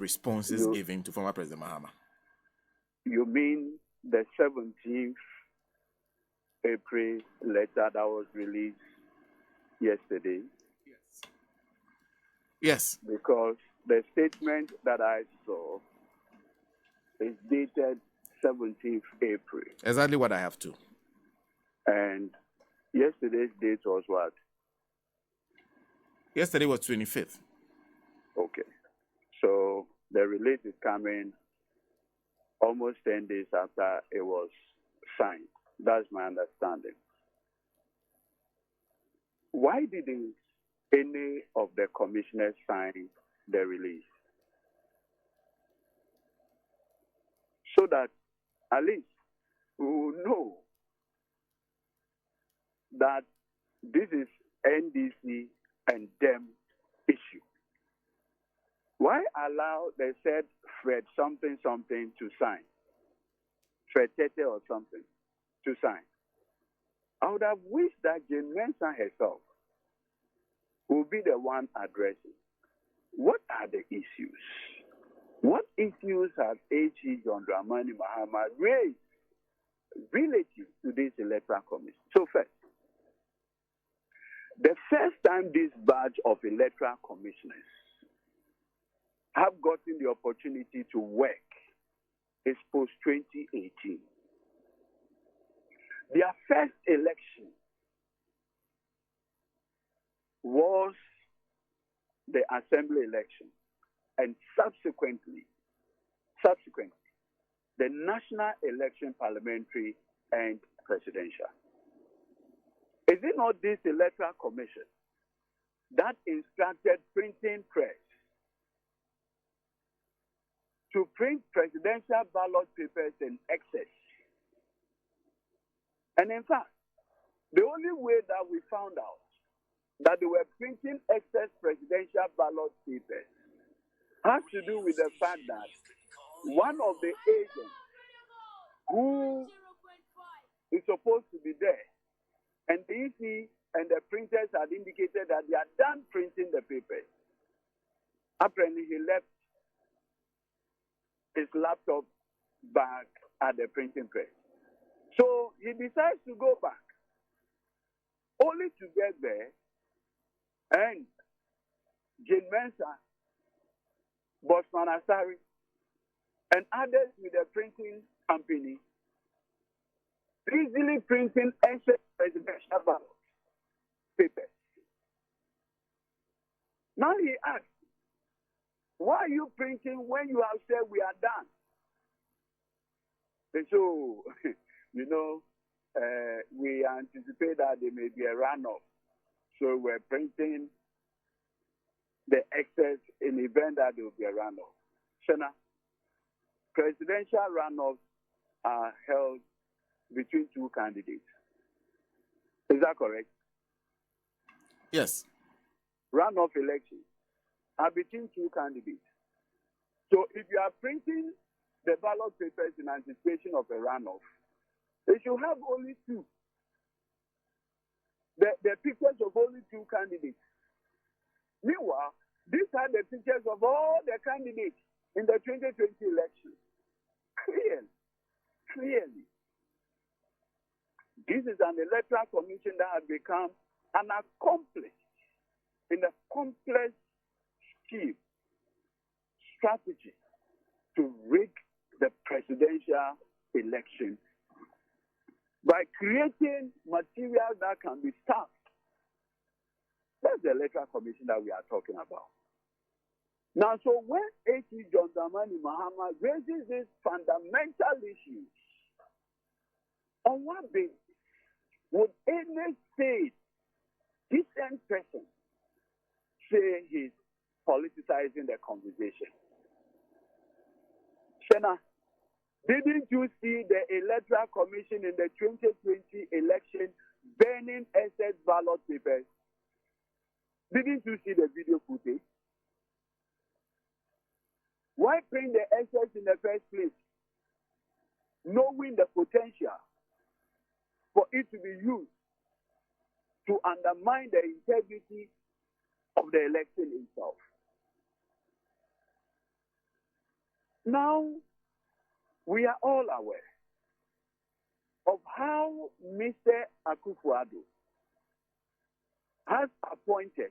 responses given to former President Mahama. You mean the 17th April letter that was released yesterday? Yes. Because the statement that I saw is dated 17th April. Exactly what I have too. And yesterday's date was what? Yesterday was 25th. Okay. So the release is coming almost 10 days after it was signed. That's my understanding. Why didn't any of the commissioners sign the release? So that at least we will know that this is NDC and them issue. Why allow, they said, Fred something to sign? Fred Tete or something to sign? I would have wished that Jane Mensah herself will be the one addressing. What are the issues? What issues has H.E. John Dramani Mahama raised relative to this electoral commission? So first, the first time this batch of electoral commissioners have gotten the opportunity to work is post-2018. Their first election was the assembly election, and subsequently, the national election, parliamentary and presidential. Is it not this electoral commission that instructed printing press to print presidential ballot papers in excess? And in fact, the only way that we found out that they were printing excess presidential ballot papers has to do with the fact that one of the agents who is supposed to be there, and the EC and the printers had indicated that they are done printing the papers. Apparently, he left his laptop back at the printing press. So he decides to go back, only to get there, and Jane Mensah, Bosman Asari, and others with the printing company easily printing excess presidential ballot papers. Now he asks, why are you printing when you have said we are done? And so, we anticipate that there may be a runoff. So we're printing the excess in the event that there will be a runoff. Shana, presidential runoffs are held between two candidates. Is that correct? Yes. Runoff elections are between two candidates. So if you are printing the ballot papers in anticipation of a runoff, they should have only two. The pictures of only two candidates. Meanwhile, these are the pictures of all the candidates in the 2020 election. Clearly. This is an electoral commission that has become an accomplice in a complex scheme, strategy to rig the presidential election by creating material that can be staffed. That's the electoral commission that we are talking about. Now, so when H.E. John Dramani Mahama raises these fundamental issues, on what basis would any state, decent person, say he's politicizing the conversation? Shena, didn't you see the Electoral Commission in the 2020 election burning excess ballot papers? Didn't you see the video footage? Why print the excess in the first place? Knowing the potential for it to be used to undermine the integrity of the election itself. Now, we are all aware of how Mr. Akufo-Addo has appointed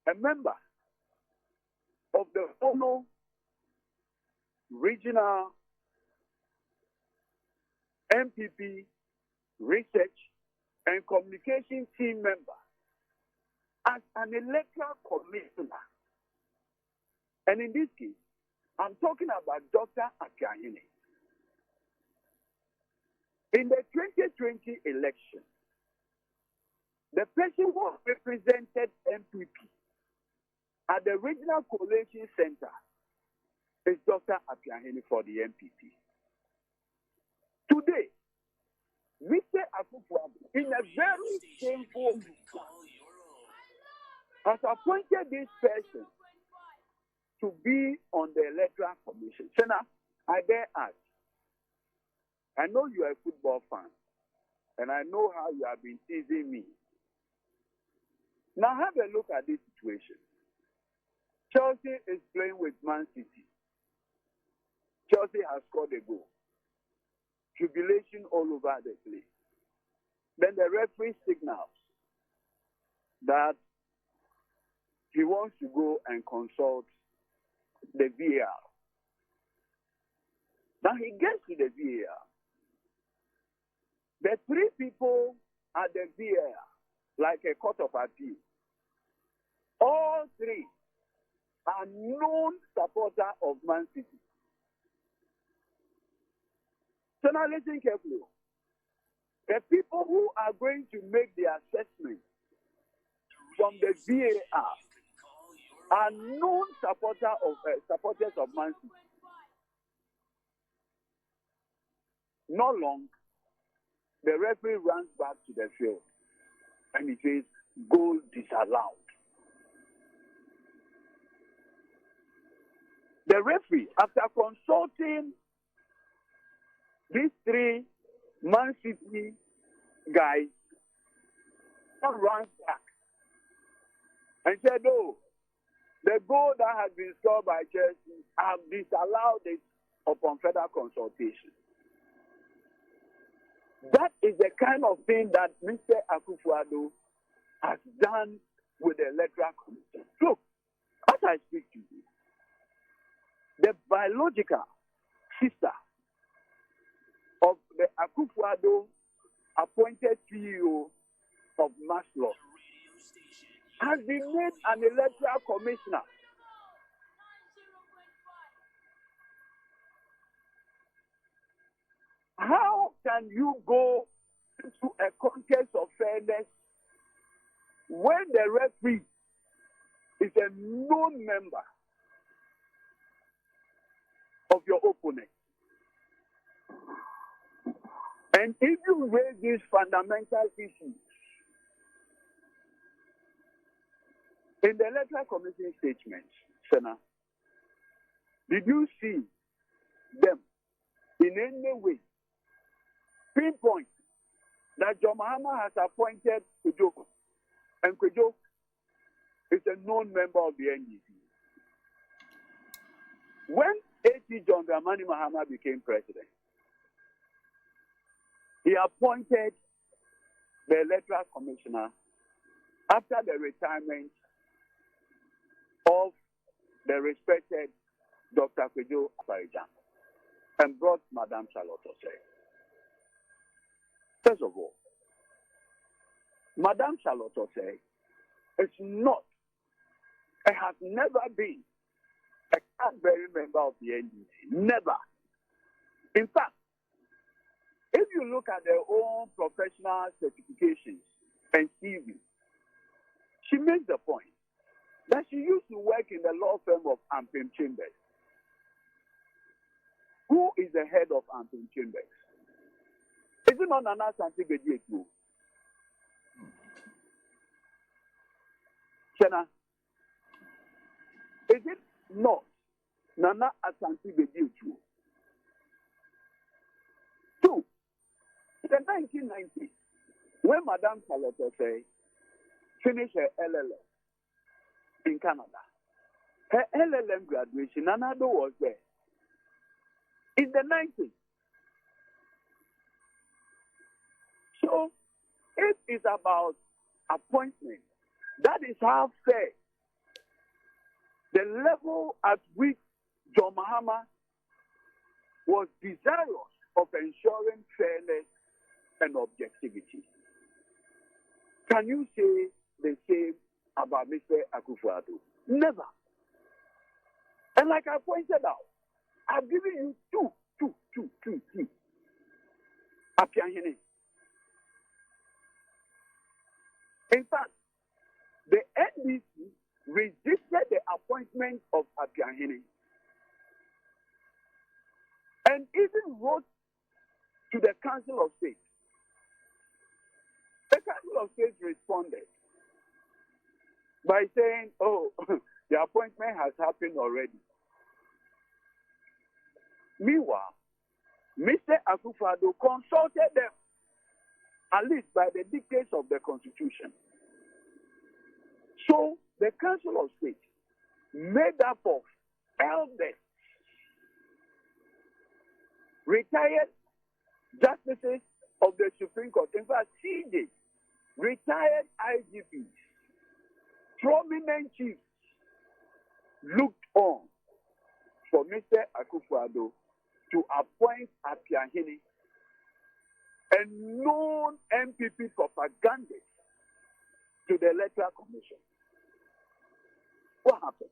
a member of the Ono Regional MPP Research and Communication Team member as an electoral commissioner. And in this case, I'm talking about Dr. Akahine. In the 2020 election, the person who represented MPP at the Regional Coalition Center is Dr. Akahine for the MPP. Today, Mr. Akufo-Addo, in a very shameful manner, has appointed this person to be on the Electoral Commission. Senna, I dare ask, I know you are a football fan, and I know how you have been teasing me. Now have a look at this situation. Chelsea is playing with Man City. Chelsea has scored a goal. Jubilation all over the place. Then the referee signals that he wants to go and consult the VAR. Now he gets to the VAR. The three people at the VAR, like a court of appeal, all three are known supporters of Man City. So now listen carefully. The people who are going to make the assessment from the VAR are known supporters of Man City. Not long, the referee runs back to the field and he says, goal disallowed. The referee, after consulting these three Man City guys, runs back and said, oh, the goal that has been scored by Chelsea, have disallowed it upon further consultation. That is the kind of thing that Mr. Akufo-Addo has done with the Electoral Commission. Look, as I speak to you, the biological sister of the Akufo-Addo appointed CEO of Maslow has been made an electoral commissioner. How can you go into a contest of fairness when the referee is a known member of your opponent? And if you raise these fundamental issues in the Electoral Commission statement, Senator, did you see them in any way pinpoint that John Mahama has appointed Kwejo, and Kwejo is a known member of the NDC? When A.T. John Dramani Mahama became president, he appointed the Electoral Commissioner after the retirement of the respected Dr. Kwejo Afarijan and brought Madame Charlotte Osei. First of all, Madame Charlotte Osei is not, and has never been, a Cadbury member of the NDC. Never. In fact, if you look at their own professional certifications and CV, she makes the point that she used to work in the law firm of Ampem Chambers. Who is the head of Ampem Chambers? Is it not Nana Asante-Bediatu? Chena, is it not Nana Asante-Bediatu? Two, in the 1990s, when Madame Charlotte Osei finished her LLM in Canada, her LLM graduation, Nana Addo was there. in the 90s. So if it's about appointment, that is how fair the level at which John Mahama was desirous of ensuring fairness and objectivity. Can you say the same about Mr. Akufo-Addo? Never. And like I pointed out, I've given you two. Apiahene. In fact, the NDC resisted the appointment of Apiahene and even wrote to the Council of State. The Council of State responded by saying, oh, the appointment has happened already. Meanwhile, Mr. Akufo-Addo consulted them, at least by the dictates of the Constitution. So the Council of State, made up of elders, retired justices of the Supreme Court, in fact, CJ, retired IGPs, prominent chiefs, looked on for Mr. Akufo-Addo to appoint Apiahene, a known MPP propagandist, to the Electoral Commission. What happened?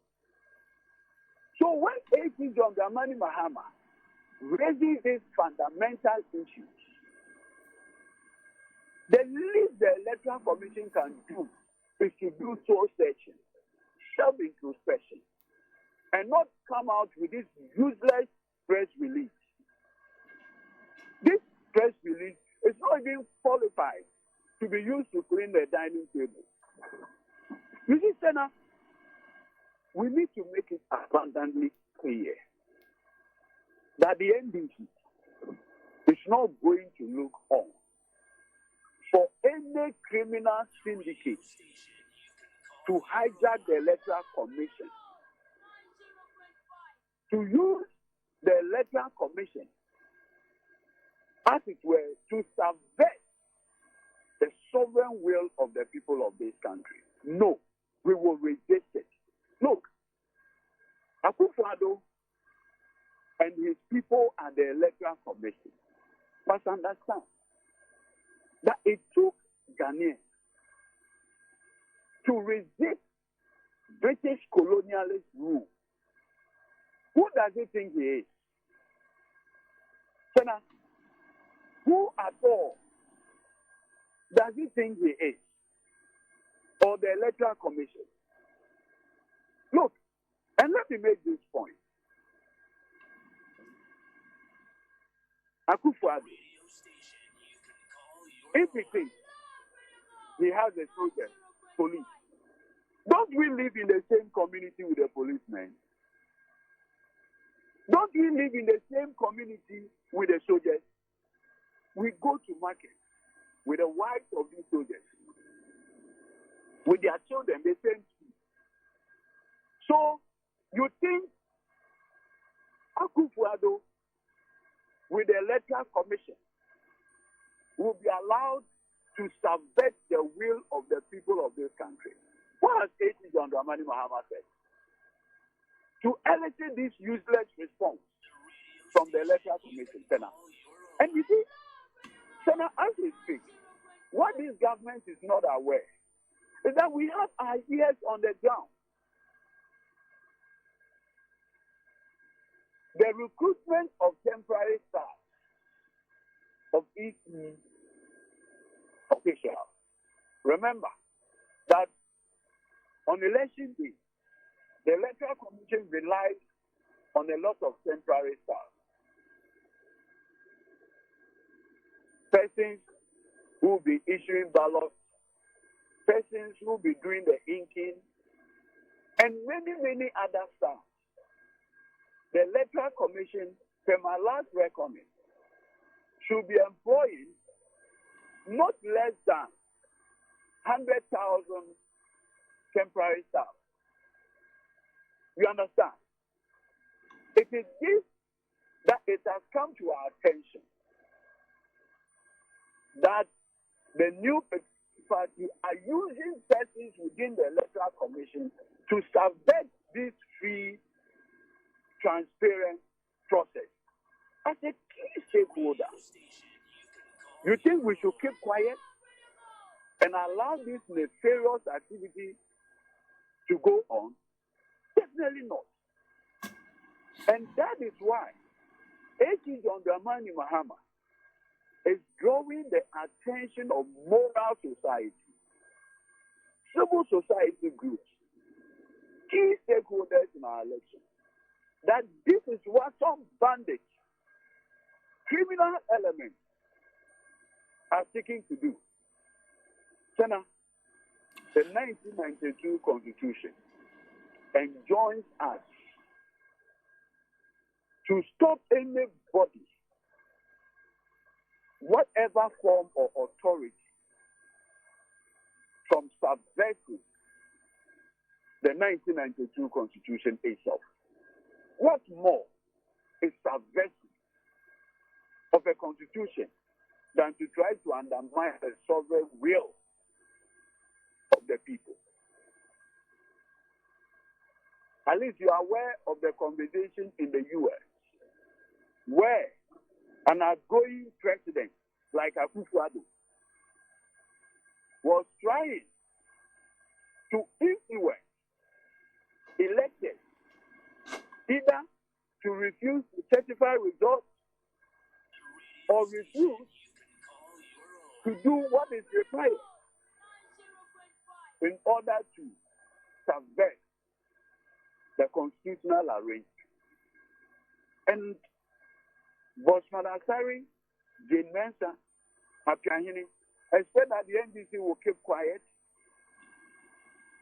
So when A.T. John Dramani Mahama raises these fundamental issues, the least the Electoral Commission can do is to do soul searching, self-introspection, and not come out with this useless press release. This press release is not even qualified to be used to clean the dining table. You see, Senator, we need to make it abundantly clear that the NDC is not going to look on for any criminal syndicate to hijack the Electoral Commission, to use the Electoral Commission, as it were, to subvert the sovereign will of the people of this country. No, we will resist it. Look, Akufo-Addo and his people and the Electoral Commission must understand that it took Ghanaians to resist British colonialist rule. Who does he think he is? Senator, who at all does he think he is? Or the Electoral Commission? Look, and let me make this point. Akufo-Addo, if he thinks he has a soldier, police, don't we live in the same community with the policemen? Don't we live in the same community with the soldiers? We go to market with the wives of these soldiers, with their children, the same school. So, you think Akufo-Addo with the Electoral Commission will be allowed to subvert the will of the people of this country? What has A.T. John Dramani Mahama said? To elicit this useless response from the Electoral Commission, Senator. And you see, Senator, as we speak, what this government is not aware is that we have ideas on the ground. The recruitment of temporary staff of EC officials. Remember that on election day, the Electoral Commission relies on a lot of temporary staff. Persons who will be issuing ballots, persons who will be doing the inking, and many other staff. The Electoral Commission, per my last reckoning, should be employing not less than 100,000 temporary staff. You understand? It is this that it has come to our attention that the new party are using persons within the Electoral Commission to subvert this free, transparent process. As a key stakeholder, you think we should keep quiet and allow this nefarious activity to go on? Definitely not. And that is why H.E. John Dramani Mahama is drawing the attention of moral society, civil society groups, key stakeholders in our election, that this is what some bandits, criminal elements are seeking to do. Senna, the 1992 Constitution enjoins us to stop anybody, whatever form or authority, from subverting the 1992 Constitution itself. What more is subversive of a constitution than to try to undermine the sovereign will of the people? At least you are aware of the conversation in the U.S. where an outgoing president like Akufo-Addo'S was trying to influence electors either to refuse to certify results or refuse to do what is required in order to subvert the constitutional arrangement. And Bosman Asari, Jane Mensa, Apiahini expect that the NDC will keep quiet.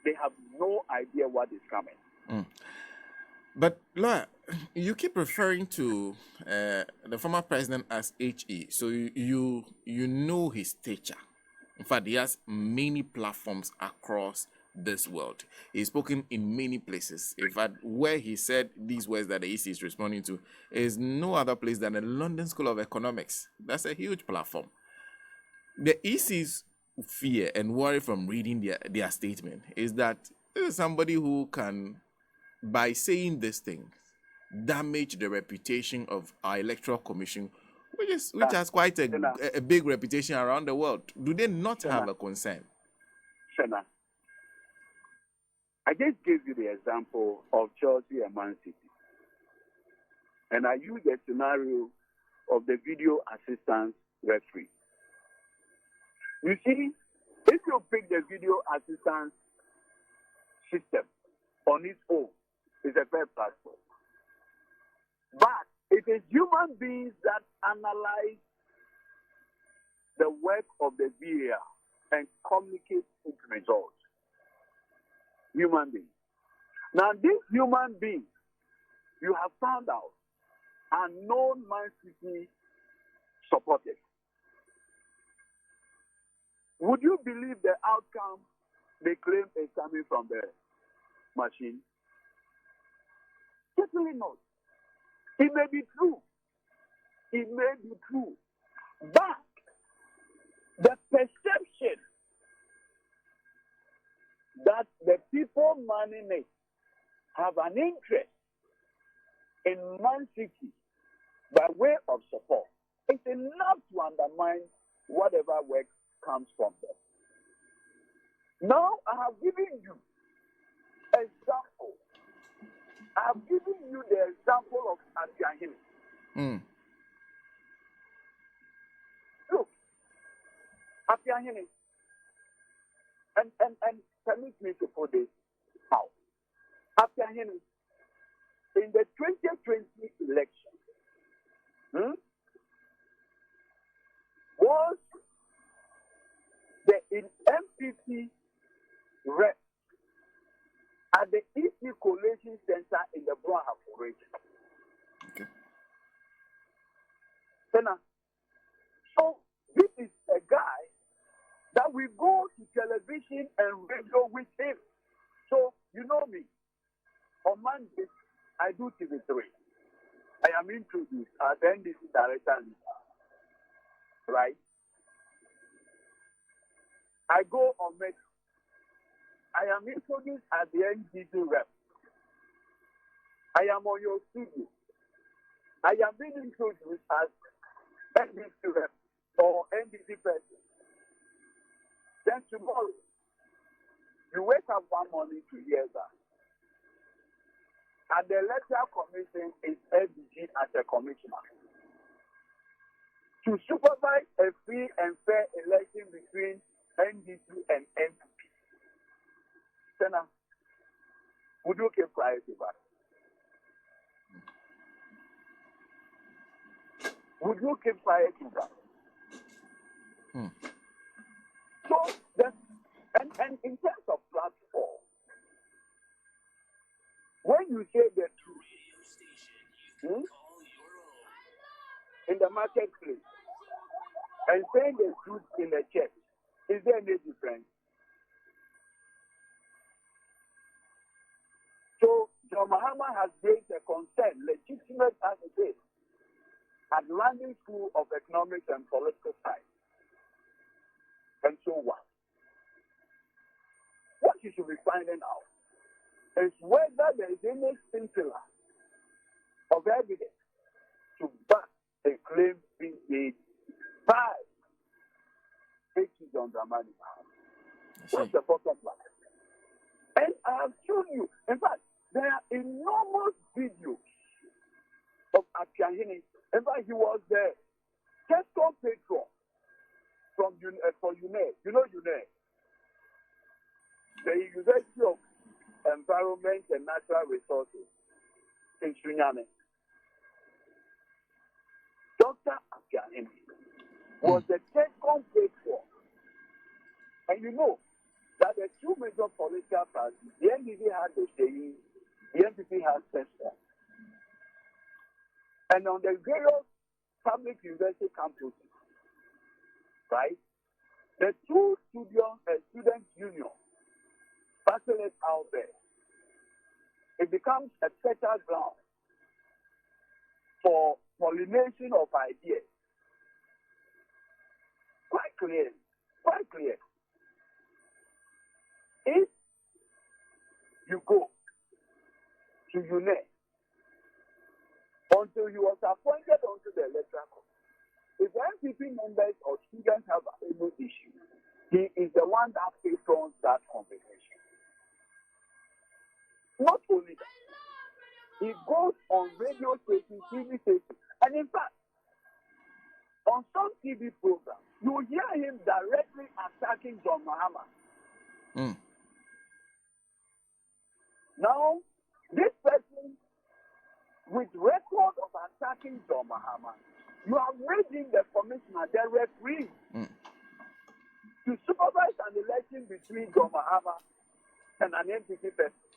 They have no idea what is coming. But, Lawyer, you keep referring to the former president as H.E., so you know his stature. In fact, he has many platforms across this world. He's spoken in many places. In fact, where he said these words that the EC is responding to is no other place than the London School of Economics. That's a huge platform. The EC's fear and worry from reading their statement is that this is somebody who can, by saying these things, damage the reputation of our electoral commission, which has quite a big reputation around the world. Do they not have a concern? Senna, I just gave you the example of Chelsea and Man City. And I used the scenario of the video assistance referee. You see, if you pick the video assistance system on its own, it's a fair platform. But it is human beings that analyze the work of the VAR and communicate its results. Human beings. Now, these human beings, you have found out, are non-Man City supporters. Would you believe the outcome they claim is coming from the machine? Certainly not. It may be true. It may be true. But the perception that the people manning it have an interest in Man City by way of support is enough to undermine whatever work comes from them. Now, I have given you example. I have given you the example of Apiahini. Look, Apiahini, and permit me to put this out. Apiahini, in the 2020 election, was the MPP rep at the EC Collation Center in the Brahapur region. Okay. So this is a guy that we go to television and radio with him. So you know me. On Monday, I do TV3. I am introduced as NDC Director Legal, right? I go on medical. I am introduced as the NDC rep. I am on your studio. I am being introduced as NDC rep or NDC president. Then tomorrow, you wake up one morning to hear that. And the electoral commission is LDG as a commissioner to supervise a free and fair election between NDC and NPP. Senator, would you keep quiet about it? Would you keep quiet about it? So, and in terms of platform, when you say the truth in the marketplace and saying the truth in the church, is there any difference? So, John Mahama has raised a concern, legitimate as it is, at London School of Economics and Political Science, and so on. What you should be finding out is whether there is any scintilla of evidence to back a claim being made by H.E. John Dramani Mahama. What's the bottom line? And I have shown you, in fact, there are enormous videos of Akiahini. In fact, he was the Tesco patron from for UNED. You know UNED? The University of Environment and Natural Resources in Sunyane. Dr. Akiahini was the Tesco patron. And you know that the two major political parties, the NDC has the Sheyi, the NPP has Tesco. And on the various public university campuses, right, the two student unions battle it out there. It becomes a fertile ground for pollination of ideas. Quite clear. If you go to UNED, until he was appointed onto the electoral committee, if NPP members or students have any issue, he is the one that patrons that conversation. Not only that, he goes on radio stations, TV stations, and in fact, on some TV programs, you hear him directly attacking John Mahama. Now, this person, with record of attacking John Mahama, you are raising the commissioner, the referee, to supervise an election between John Mahama and an NPP person.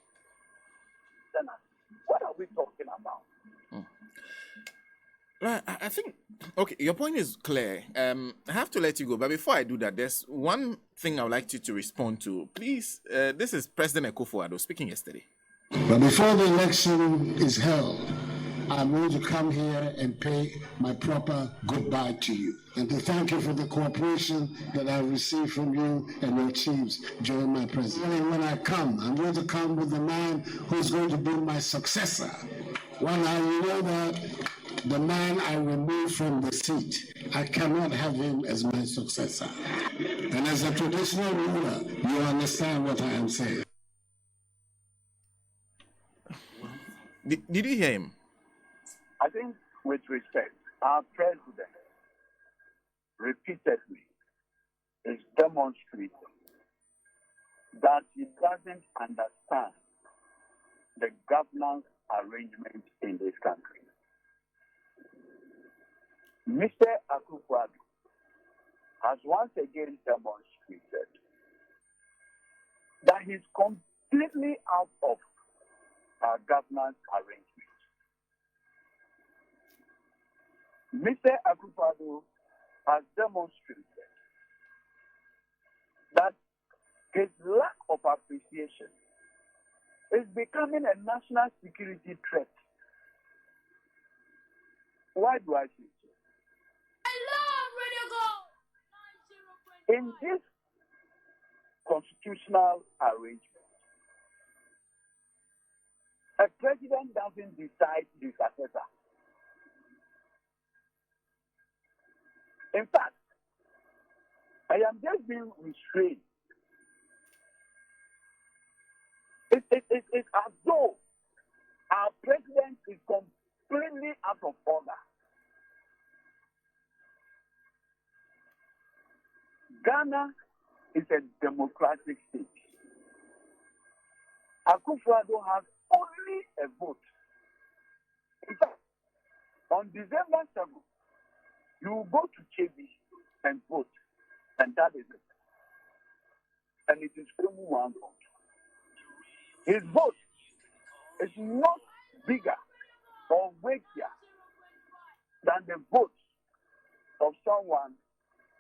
Then, what are we talking about? I think, okay, your point is clear. I have to let you go, but before I do that, there's one thing I would like you to respond to. Please, this is President Akufo-Addo speaking yesterday. But before the election is held, I'm going to come here and pay my proper goodbye to you and to thank you for the cooperation that I've received from you and your chiefs during my presidency. And when I come, I'm going to come with the man who's going to be my successor. One, I know that the man I removed from the seat, I cannot have him as my successor. And as a traditional ruler, you understand what I am saying. Did you hear him? I think, with respect, our president repeatedly is demonstrating that he doesn't understand the governance arrangement in this country. Mr. Akufo-Addo has once again demonstrated that he's completely out of our governance arrangement. Mr. Akufo-Addo has demonstrated that his lack of appreciation is becoming a national security threat. Why do I say so? In this constitutional arrangement, a president doesn't decide the successor. In fact, I am just being restrained. It's as though our president is completely out of order. Ghana is a democratic state. Akufo-Addo has only a vote. In fact, on December 7th, you will go to KB and vote, and that is it. And it is only one vote. His vote is not bigger or weightier than the vote of someone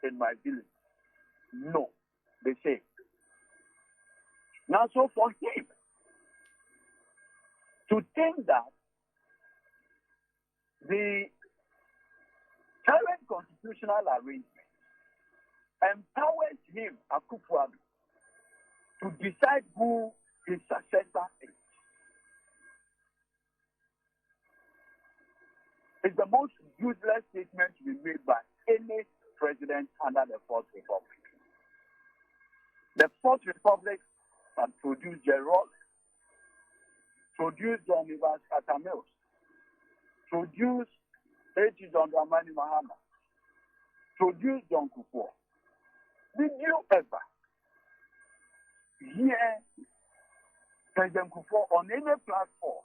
in my village. No, they say. Now, so for him to think that the current constitutional arrangement empowers him, Akufo-Addo, to decide who his successor is the most useless statement to be made by any president under the Fourth Republic. The Fourth Republic had produced Gerald, produced John Evans Atamils, produced H. John Dramani Mahama, produced John Kufuor. Did you ever hear President Kufuor on any platform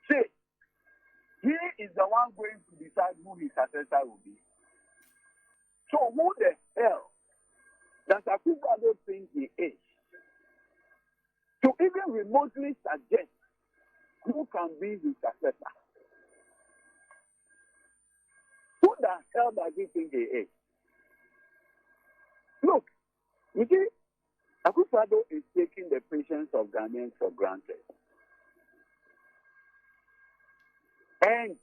say he is the one going to decide who his successor will be? So who the hell does Akufo-Addo think he is to even remotely suggest who can be his successor? Who the hell does he think he is? Look, you see, Akufo-Addo is taking the patience of Ghanaians for granted. And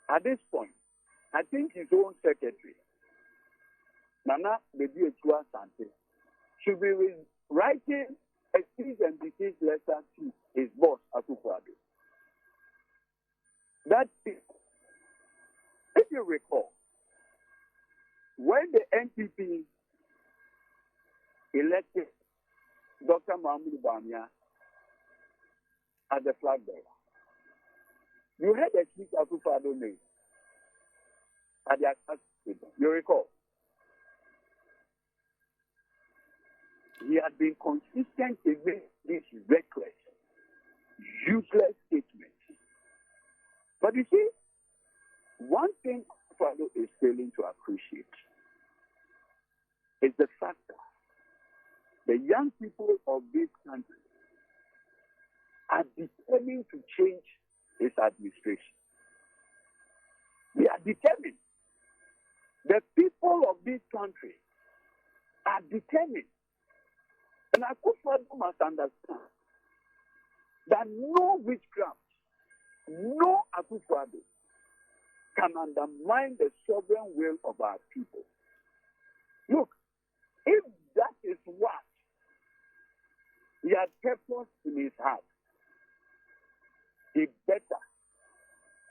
at this point, I think his own secretary, Nana Bebi Etua Sante, should be writing a cease and desist letter to his boss, Akufo-Addo. That is, if you recall, when the NPP elected Dr. Mahmoud Bamia as the flag bearer, you heard a speech Akufo-Addo made at the Access. You recall? He had been consistent in making these reckless, useless statements. But you see, one thing Akufo-Addo is failing to appreciate is the fact that the young people of this country are determined to change his administration. They are determined. The people of this country are determined. And Akufo-Addo must understand that no witchcraft, no Akufo-Addo can undermine the sovereign will of our people. Look, if that is what he had purpose in his heart, he better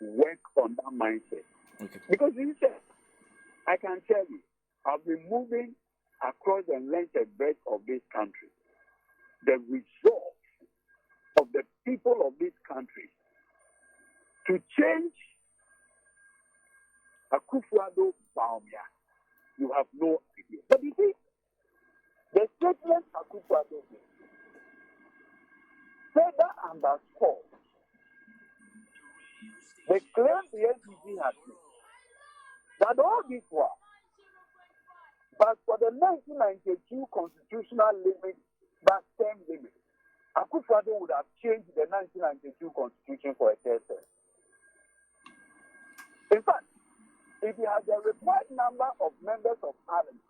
work on that mindset. Okay. Because he said, I can tell you, I've been moving across the length and breadth of this country. The resolve of the people of this country to change Akufo-Addo Bawumia, you have no idea. But you see, the statement Akufo-Addo made further underscores the claim the NDC had made that all this was, but for the 1992 constitutional limit, that term limit, Akufo-Addo would have changed the 1992 constitution for a third term. In fact, if he had the required number of members of parliament,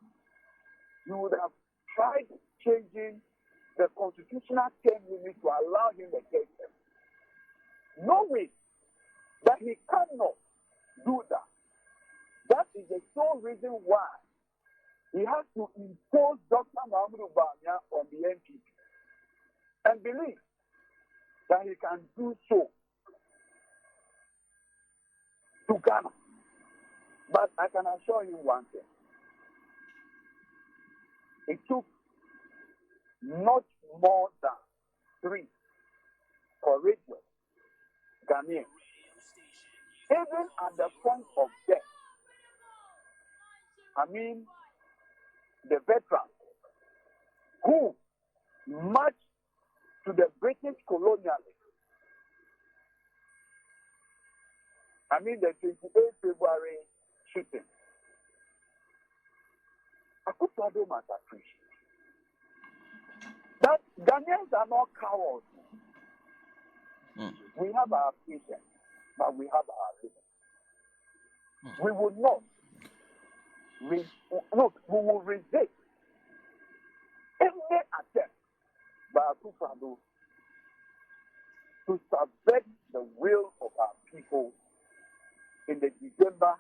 he would have tried changing the constitutional term limit to allow him the third term, knowing that he cannot do that. That is the sole reason why he has to impose Dr. Mahmoud Bawumia on the NPP and believe that he can do so to Ghana. But I can assure you one thing. It took not more than 3 courageous Ghanaians, even at the point of death. I mean, the veterans who marched to the British colonialists. I mean, the 28th February shooting. Akufo-Addo'S must appreciate that Ghanaians are not cowards. We have our patience, but we have our limits. We will not. We will resist any attempt by Akufo-Addo'S to subvert the will of our people in the December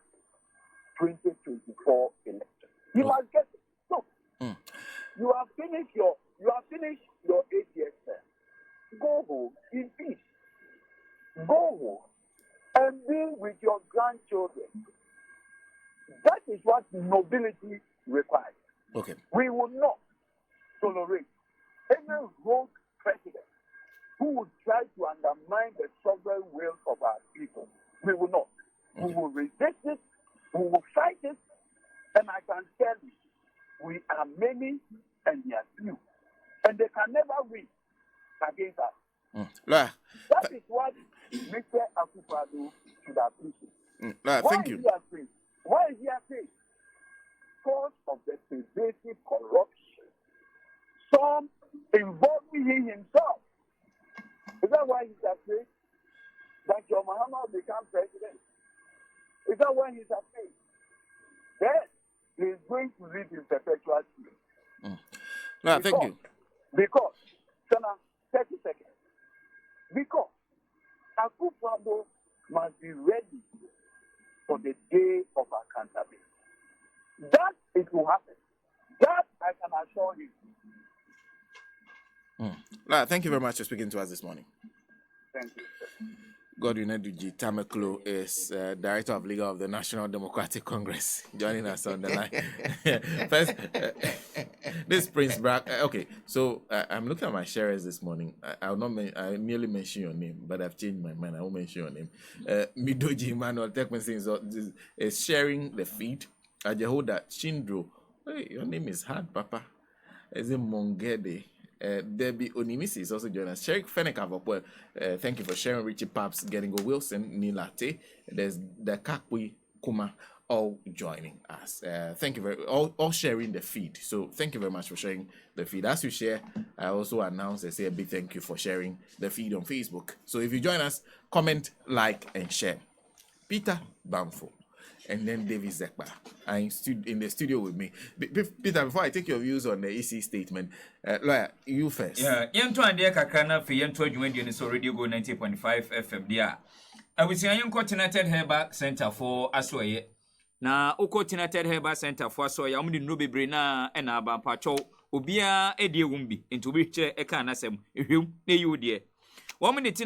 2024 election. You must get it. So, you have finished your 8 years term. Go home in peace. Go home and be with your grandchildren. That is what nobility requires. Okay. We will not tolerate any rogue president who would try to undermine the sovereign will of our people. We will not. Okay. We will resist it. We will fight it. And I can tell you, we are many and they are few. And they can never win against us. That is what Mr. Akufo-Addo'S should appreciate. Thank you. Why is he afraid? Because of the pervasive corruption. Some involving him himself. Is that why he's afraid that John Mahama will become president? Is that why he's afraid? Then he's going to live in perpetual sleep. Thank you. Because, Sana, 30 seconds. Because Akufo-Addo'S must be ready for the day of accountability. That it will happen. That I can assure you. Thank you very much for speaking to us this morning. Thank you. Godwin Edudzi Tamakloe is Director of Legal of the National Democratic Congress, joining us on the line. First, this Prince Bragg. Okay, so I'm looking at my sharers this morning. I will not. I nearly mention your name, but I've changed my mind. I won't mention your name. Midoji Emmanuel Tekmensin is sharing the feed. Ajehoda Chindro. Hey, your name is hard, Papa. Is it Mongede? Debbie Onimisi is also joining us. Sherik Fenekavopwe, thank you for sharing. Richie Paps, Gettingo Wilson, Nilate. There's the Kakwi Kuma, all joining us. Thank you all sharing the feed. So thank you very much for sharing the feed. As you share, I also announce and say a big thank you for sharing the feed on Facebook. So if you join us, comment, like, and share. Peter Bamfo. And then David Zekba are in the studio with me. Peter, before I take your views on the EC statement, lawyer, you first. Yeah, Yanto and Dea Kakana for Yanto Juwendian is already go 90.5 FM. There. I was saying Continental Herba Center for Asoye. Na Continental Herba Center for Asoye, Omni Nubi Brina and Aba Pacho, Ubia Edia Wumbi, into which a canasem, if you, you dear. 1 minute